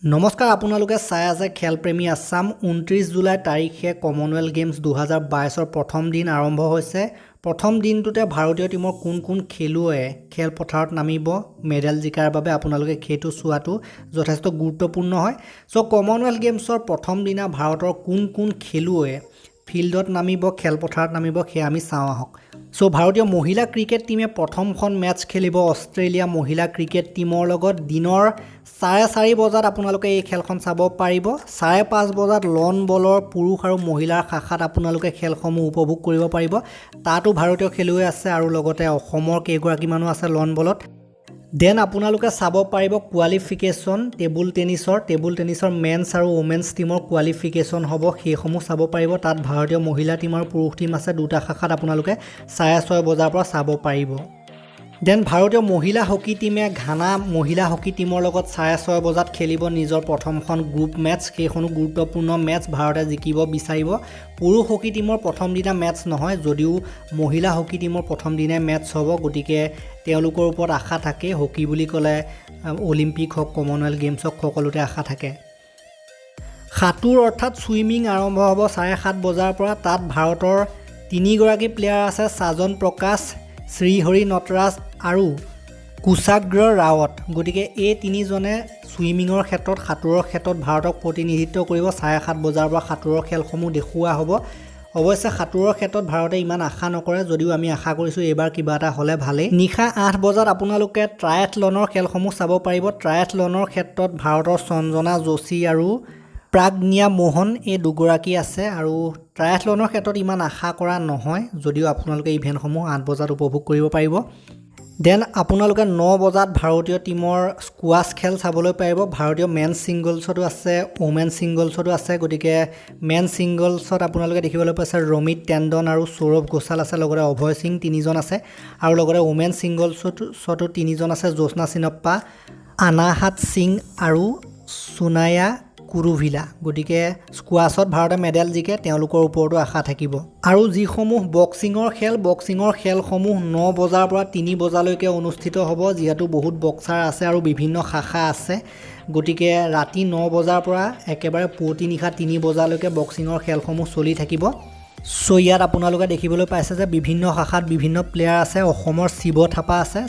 নমস্কাৰ আপোনালোকে চাই আছে খেল প্ৰেমী আছাম 29 জুলাই তাৰিখে কমনৱেলথ গেমছ 2022 প্ৰথম দিন আৰম্ভ হৈছে। প্ৰথম দিনটোতে ভাৰতীয় টিমৰ কোন খেলুৱৈয়ে খেলপথাৰত নামিব মেডেল জিকাৰ বাবে আপোনালোকে সেইটো চোৱাটো যথেষ্ট গুৰুত্বপূৰ্ণ হয়। সো কমনৱেলথ গেমছৰ প্ৰথম দিনা ভাৰতৰ কোন খেলুৱৈয়ে ফিল্ডত নামিব খেলপথাৰত নামিব সেয়া আমি চাওঁ আহক। সো ভাৰতীয় মহিলা ক্ৰিকেট টিমে প্ৰথমখন মেচ খেলিব অষ্ট্ৰেলিয়া মহিলা ক্ৰিকেট টিমৰ লগত দিনৰ 4:30 বজাত আপোনালোকে এই খেলখন চাব পাৰিব। 5:30 বজাত লন বলৰ পুৰুষ আৰু মহিলাৰ শাখাত আপোনালোকে খেলসমূহ উপভোগ কৰিব পাৰিব। তাতো ভাৰতীয় খেলুৱৈ আছে আৰু লগতে অসমৰ কেইগৰাকী মানুহ আছে লন বলত। দেন আপোনালোকে চাব পাৰিব কোৱালিফিকেশ্যন টেবুল টেনিছৰ মেন্স আৰু ওমেন্স টিমৰ কোৱালিফিকেশ্যন হ'ব, সেইসমূহ চাব পাৰিব। তাত ভাৰতীয় মহিলা টিম আৰু পুৰুষ টিম আছে, দুটা শাখাত আপোনালোকে 6:30 বজাৰ পৰা চাব পাৰিব। দেন ভাৰতীয় মহিলা হকী টিমে ঘানা মহিলা হকী টিমৰ লগত 6:30 বজাত খেলিব নিজৰ প্ৰথমখন গ্ৰুপ মেটচ। সেইখনো গুৰুত্বপূৰ্ণ মেটচ, ভাৰতে জিকিব বিচাৰিব। পুৰুষ হকী টিমৰ প্ৰথম দিনা মেটচ নহয়, যদিও মহিলা হকী টিমৰ প্ৰথম দিনাই মেটচ হ'ব, গতিকে তেওঁলোকৰ ওপৰত আশা থাকে। হকী বুলি ক'লে অলিম্পিক হওক কমনৱেলথ গেমছ হওক সকলোতে আশা থাকে। সাঁতোৰ অৰ্থাৎ ছুইমিং আৰম্ভ হ'ব 7:30 বজাৰ পৰা। তাত ভাৰতৰ 3গৰাকী প্লেয়াৰ আছে, সাজন প্ৰকাশ, শ্ৰীহৰি নটৰাজ আৰু কুশাগ্ৰ ৰাৱত। গতিকে এই তিনিজনে ছুইমিঙৰ ক্ষেত্ৰত সাঁতোৰৰ ক্ষেত্ৰত ভাৰতক প্ৰতিনিধিত্ব কৰিব। 7:30 বজাৰ পৰা সাঁতোৰৰ খেলসমূহ দেখুওৱা হ'ব। অৱশ্যে সাঁতোৰৰ ক্ষেত্ৰত ভাৰতে ইমান আশা নকৰে, যদিও আমি আশা কৰিছোঁ এইবাৰ কিবা এটা হ'লে ভালেই। নিশা 8 বজাত আপোনালোকে ট্ৰায়াথলনৰ খেলসমূহ চাব পাৰিব। ট্ৰায়াথলনৰ ক্ষেত্ৰত ভাৰতৰ সঞ্জনা যোশী আৰু প্ৰাগনিয়া মোহন এই দুগৰাকী আছে আৰু ট্ৰায়াথলনৰ ক্ষেত্ৰত ইমান আশা কৰা নহয়, যদিও আপোনালোকে ইভেণ্টসমূহ 8 বজাত উপভোগ কৰিব পাৰিব। দেন আপোনালোকে 9 বজাত ভাৰতীয় টিমৰ স্কোৱাছ খেল চাবলৈ পাৰিব। ভাৰতীয় মেন্স ছিংগলছতো আছে, ওমেন ছিংগলছতো আছে। গতিকে মেন ছিংগলছত আপোনালোকে দেখিবলৈ পাইছে ৰমিত টেণ্ডন আৰু সৌৰভ ঘোষাল আছে, লগতে অভয় সিং 3জন আছে আৰু লগতে ওমেন ছিংগলছতো 3জন আছে, জ্যোৎস্না চিনপ্পা, আনাহাত সিং আৰু সোনায়া কুৰুভিলা। গতিকে স্কোৱাছত ভাৰতে মেডেল জিকে, তেওঁলোকৰ ওপৰতো আশা থাকিব। আৰু যিসমূহ বক্সিঙৰ খেলসমূহ 9 বজাৰ পৰা 3 বজালৈকে অনুষ্ঠিত হ'ব, যিহেতু বহুত বক্সাৰ আছে আৰু বিভিন্ন শাখা আছে। গতিকে ৰাতি 9 বজাৰ পৰা একেবাৰে পুৱতি নিশা 3 বজালৈকে বক্সিঙৰ খেলসমূহ চলি থাকিব। চ' ইয়াত আপোনালোকে দেখিবলৈ পাইছে যে বিভিন্ন শাখাত বিভিন্ন প্লেয়াৰ আছে। অসমৰ শিৱ থাপা আছে,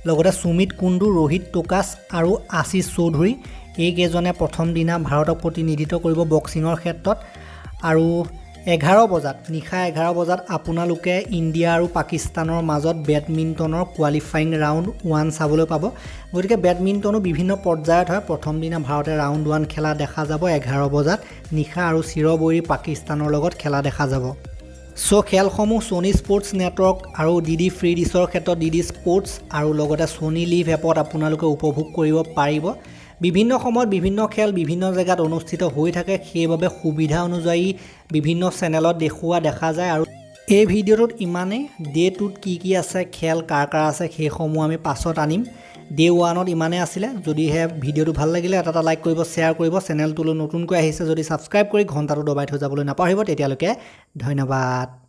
লগতে সুমিত কুণ্ডু, ৰোহিত টোকাচ আৰু আশিষ চৌধুৰী, এইকেইজনে প্ৰথম দিনা ভাৰতক প্ৰতিনিধিত্ব কৰিব বক্সিঙৰ ক্ষেত্ৰত। আৰু নিশা 11 বজাত আপোনালোকে ইণ্ডিয়া আৰু পাকিস্তানৰ মাজত বেডমিণ্টনৰ কোৱালিফাইং ৰাউণ্ড 1 চাবলৈ পাব। গতিকে বেডমিণ্টনো বিভিন্ন পৰ্যায়ত হয়। প্ৰথম দিনা ভাৰতে ৰাউণ্ড 1 খেলা দেখা যাব 11 বজাত নিশা, আৰু চিৰবৈৰী পাকিস্তানৰ লগত খেলা দেখা যাব। চ' খেলসমূহ ছনী স্পৰ্টছ নেটৱৰ্ক আৰু ডিডি ফ্ৰী ডিছৰ ক্ষেত্ৰত ডিডি স্পৰ্টছ আৰু লগতে ছনী লিভ এপত আপোনালোকে উপভোগ কৰিব পাৰিব। বিভিন্ন সময়ত বিভিন্ন খেল বিভিন্ন জেগাত অনুষ্ঠিত হৈ থাকে, সেইবাবে সুবিধা অনুযায়ী বিভিন্ন চেনেলত দেখুওৱা দেখা যায়। আৰু এই ভিডিঅ'টোত ইমানেই। ডে 2ত কি আছে খেল কাৰ আছে সেইসমূহ আমি পাছত আনিম। ডে 1ত ইমানেই আছিলে। যদিহে ভিডিঅ'টো ভাল লাগিলে এটা লাইক কৰিব, শ্বেয়াৰ কৰিব। চেনেলটোলৈ নতুনকৈ আহিছে যদি ছাবস্ক্ৰাইব কৰি ঘণ্টাটো দবাই থৈ যাবলৈ নাপাহৰিব। তেতিয়ালৈকে ধন্যবাদ।